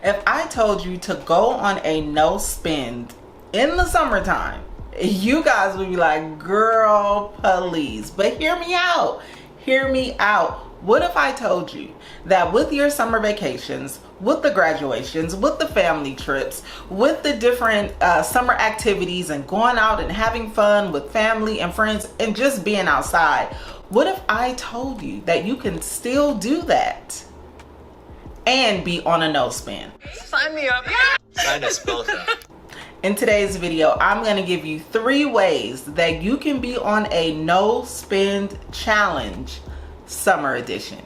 If I told you to go on a no spend in the summertime, you guys would be like, girl, please. But hear me out. Hear me out. What if I told you that with your summer vacations, with the graduations, with the family trips, with the different summer activities and going out and having fun with family and friends and just being outside, what if I told you that you can still do that and be on a no spend? Sign me up. Sign us both up. In today's video, I'm going to give you 3 ways that you can be on a no spend challenge summer edition.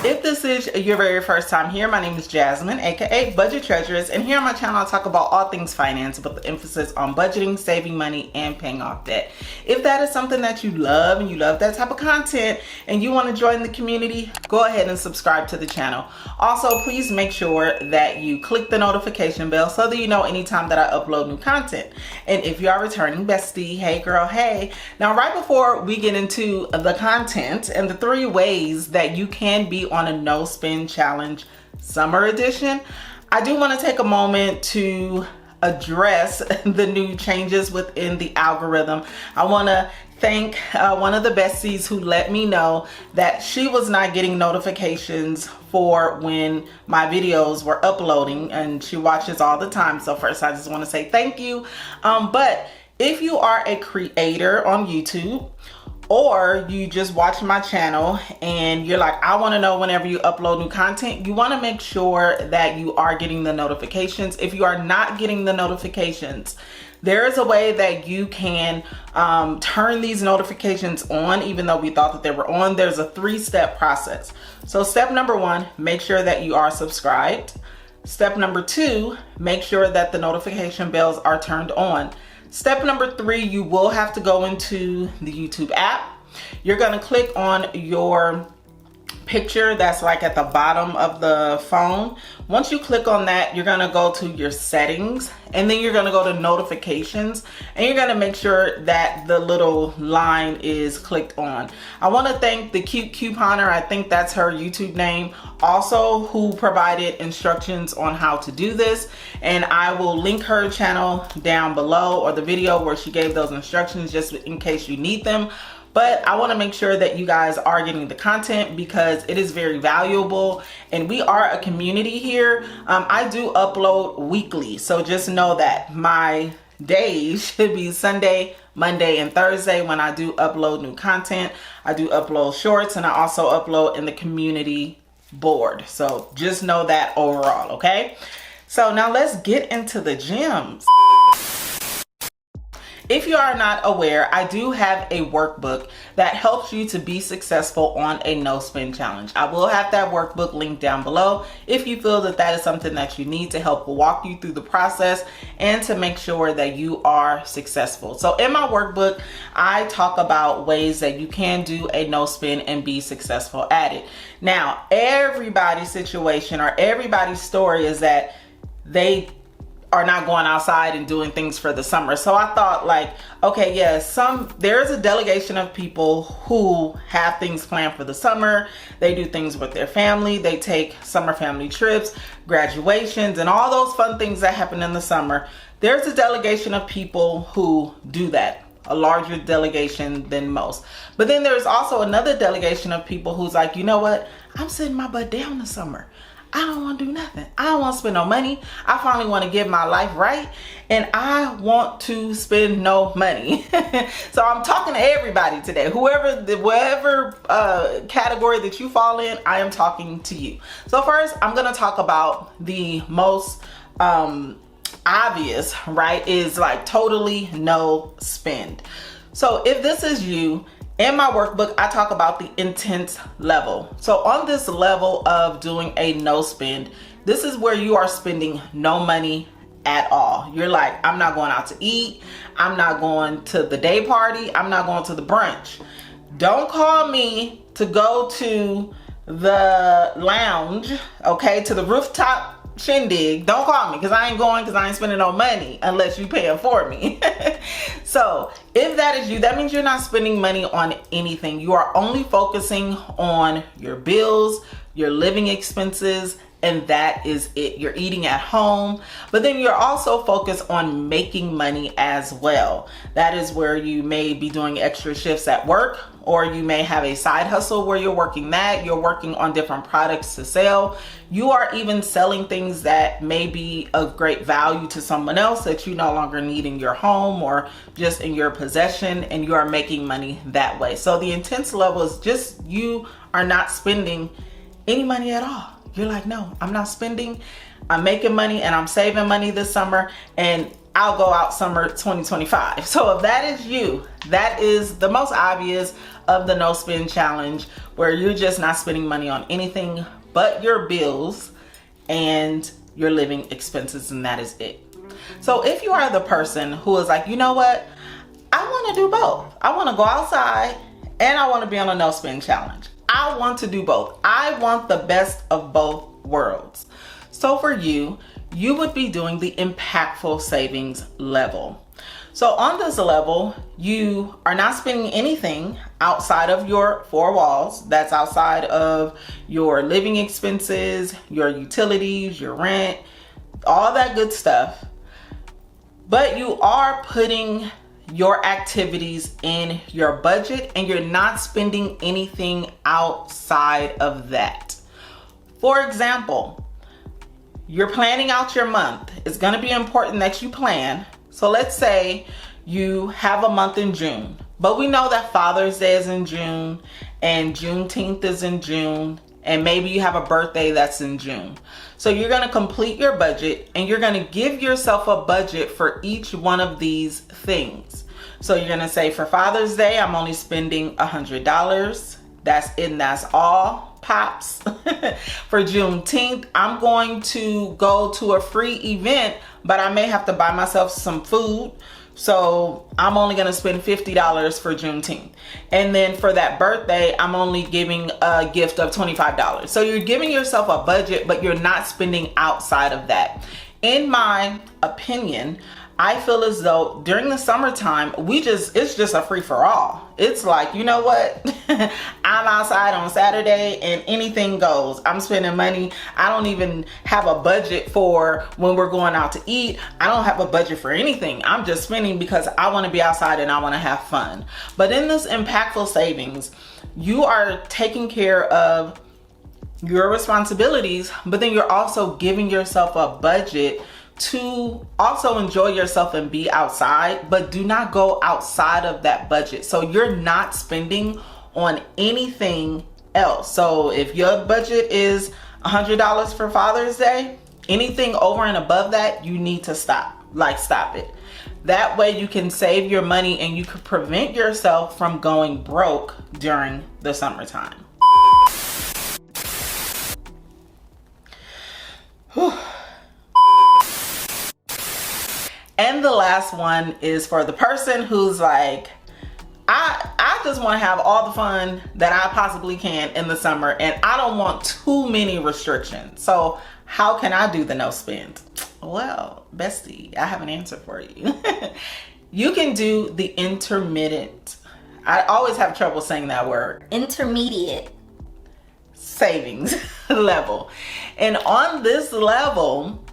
If this is your very first time here, my name is Jasmine, aka Budget Treasurers, and here on my channel I talk about all things finance with the emphasis on budgeting, saving money, and paying off debt. If that is something that you love and you love that type of content and you want to join the community, go ahead and subscribe to the channel. Also, please make sure that you click the notification bell so that you know anytime that I upload new content. And if you are returning bestie, hey girl, hey. Now right before we get into the content and the 3 ways that you can be on a no spend challenge summer edition, I do want to take a moment to address the new changes within the algorithm. I want to thank one of the besties who let me know that she was not getting notifications for when my videos were uploading, and she watches all the time. So first I just want to say thank you. But if you are a creator on YouTube, or you just watch my channel and you're like, I want to know whenever you upload new content, you want to make sure that you are getting the notifications. If you are not getting the notifications, there is a way that you can turn these notifications on, even though we thought that they were on. There's a 3-step process. So step number 1, make sure that you are subscribed. Step number 2, make sure that the notification bells are turned on. Step number 3, you will have to go into the YouTube app. You're going to click on your picture that's like at the bottom of the phone. Once you click on that, you're going to go to your settings, and then you're going to go to notifications, and you're going to make sure that the little line is clicked on. I want to thank the Cute Couponer, I think that's her YouTube name, also, who provided instructions on how to do this, and I will link her channel down below, or the video where she gave those instructions, just in case you need them. But I want to make sure that you guys are getting the content because it is very valuable, and we are a community here. I do upload weekly, so just know that my days should be Sunday, Monday, and Thursday when I do upload new content. I do upload shorts, and I also upload in the community board. So just know that overall, okay? So now let's get into the gems. If you are not aware, I do have a workbook that helps you to be successful on a no spend challenge. I will have that workbook linked down below if you feel that that is something that you need to help walk you through the process and to make sure that you are successful. So in my workbook, I talk about ways that you can do a no spend and be successful at it. Now, everybody's situation or everybody's story is that they are not going outside and doing things for the summer. So I thought, like, okay, yes, there's a delegation of people who have things planned for the summer. They do things with their family. They take summer family trips, graduations, and all those fun things that happen in the summer. There's a delegation of people who do that, a larger delegation than most. But then there's also another delegation of people who's like, you know what? I'm sitting my butt down this summer. I don't want to do nothing. I don't want to spend no money. I finally want to get my life right, and I want to spend no money. So I'm talking to everybody today. Whatever category that you fall in, I am talking to you. So first, I'm going to talk about the most obvious, right, is like totally no spend. So if this is you, in my workbook, I talk about the intense level. So on this level of doing a no spend, this is where you are spending no money at all. You're like, I'm not going out to eat. I'm not going to the day party. I'm not going to the brunch. Don't call me to go to the lounge, okay, to the rooftop shindig, don't call me, because I ain't going, because I ain't spending no money unless you paying for me. So if that is you, that means you're not spending money on anything. You are only focusing on your bills, your living expenses, and that is it. You're eating at home, but then you're also focused on making money as well. That is where you may be doing extra shifts at work, or you may have a side hustle where you're working that, you're working on different products to sell. You are even selling things that may be of great value to someone else that you no longer need in your home or just in your possession, and you are making money that way. So the intense level is just you are not spending any money at all. You're like, no, I'm not spending. I'm making money and I'm saving money this summer, and I'll go out summer 2025. So if that is you, that is the most obvious of the no spend challenge, where you're just not spending money on anything but your bills and your living expenses, and that is it. So if you are the person who is like, you know what, I want to do both. I want to go outside and I want to be on a no spend challenge. I want to do both. I want the best of both worlds. So for you, you would be doing the impactful savings level. So on this level, you are not spending anything outside of your four walls. That's outside of your living expenses, your utilities, your rent, all that good stuff. But you are putting your activities in your budget, and you're not spending anything outside of that. For example, you're planning out your month. It's going to be important that you plan. So let's say you have a month in June, but we know that Father's Day is in June and Juneteenth is in June, and maybe you have a birthday that's in June. So you're going to complete your budget, and you're going to give yourself a budget for each one of these things. So you're going to say, for Father's Day, I'm only spending $100. That's it, and that's all, pops. For Juneteenth, I'm going to go to a free event, but I may have to buy myself some food. So I'm only going to spend $50 for Juneteenth. And then for that birthday, I'm only giving a gift of $25. So you're giving yourself a budget, but you're not spending outside of that. In my opinion, I feel as though during the summertime, it's just a free for all. It's like, you know what? I'm outside on Saturday and anything goes. I'm spending money. I don't even have a budget for when we're going out to eat. I don't have a budget for anything. I'm just spending because I want to be outside and I want to have fun. But in this impactful savings, you are taking care of your responsibilities, but then you're also giving yourself a budget to also enjoy yourself and be outside, but do not go outside of that budget. So you're not spending on anything else. So if your budget is $100 for Father's Day, anything over and above that, you need to stop it. That way you can save your money and you can prevent yourself from going broke during the summertime. Whew. And the last one is for the person who's like, I just want to have all the fun that I possibly can in the summer, and I don't want too many restrictions. So how can I do the no spend? Well, bestie, I have an answer for you. You can do the intermittent. I always have trouble saying that word. Intermediate savings level. And on this level,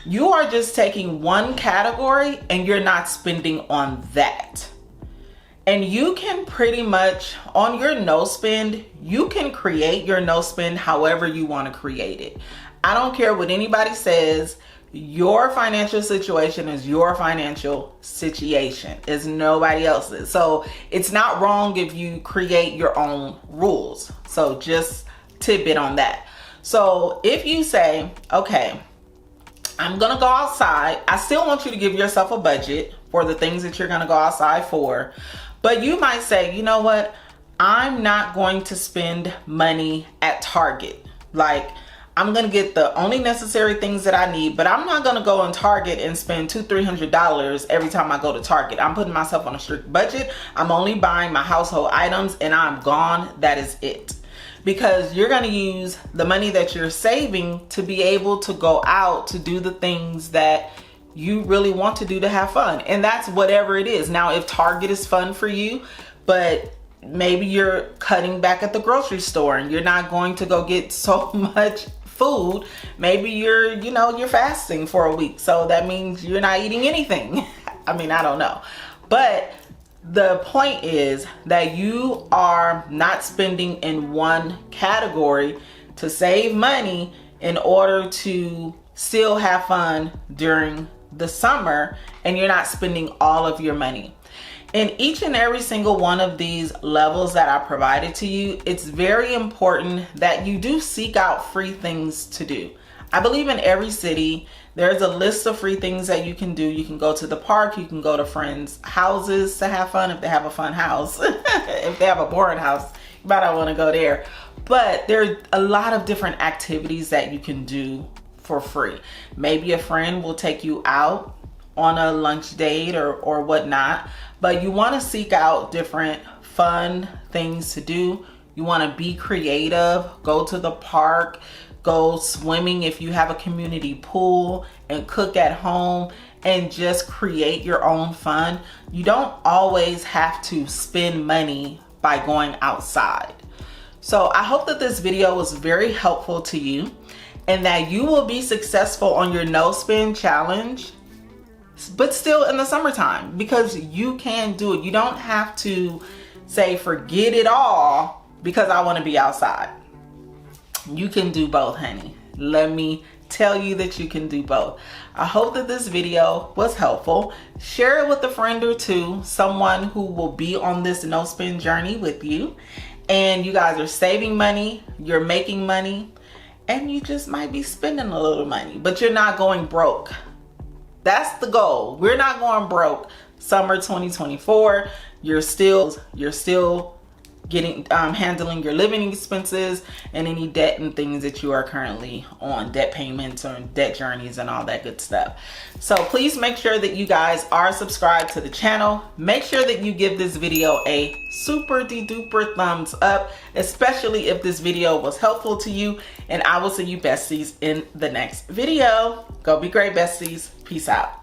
you are just taking one category and you're not spending on that. And you can pretty much, on your no spend, you can create your no spend however you want to create it. I don't care what anybody says. Your financial situation is your financial situation. It's nobody else's. So it's not wrong if you create your own rules. So just tidbit on that. So if you say, okay, I'm gonna go outside. I still want you to give yourself a budget for the things that you're gonna go outside for. But you might say, you know what? I'm not going to spend money at Target. Like, I'm gonna get the only necessary things that I need, but I'm not gonna go in Target and spend $200-300 every time I go to Target. I'm putting myself on a strict budget. I'm only buying my household items and I'm gone. That is it. because you're going to use the money that you're saving to be able to go out to do the things that you really want to do to have fun. And that's whatever it is. Now, if Target is fun for you, but maybe you're cutting back at the grocery store and you're not going to go get so much food. Maybe you're fasting for a week. So that means you're not eating anything. I mean, I don't know. But the point is that you are not spending in one category to save money in order to still have fun during the summer, and you're not spending all of your money. In each and every single one of these levels that I provided to you, it's very important that you do seek out free things to do. I believe in every city, there's a list of free things that you can do. You can go to the park, you can go to friends' houses to have fun if they have a fun house. If they have a boring house, you might not want to go there. But there are a lot of different activities that you can do for free. Maybe a friend will take you out on a lunch date or whatnot, but you want to seek out different fun things to do. You want to be creative, go to the park, go swimming if you have a community pool, and cook at home and just create your own fun. You don't always have to spend money by going outside. So I hope that this video was very helpful to you and that you will be successful on your no spend challenge, but still in the summertime, because you can do it. You don't have to say forget it all because I want to be outside. You can do both, honey. Let me tell you that you can do both. I hope that this video was helpful. Share it with a friend or two, someone who will be on this no spend journey with you. And you guys are saving money, you're making money, and you just might be spending a little money, but you're not going broke. That's the goal. We're not going broke. Summer 2024, you're still getting handling your living expenses and any debt and things that you are currently on, debt payments or debt journeys and all that good stuff. So please make sure that you guys are subscribed to the channel. Make sure that you give this video a super duper thumbs up, especially if this video was helpful to you, and I will see you besties in the next video. Go be great, besties. Peace out.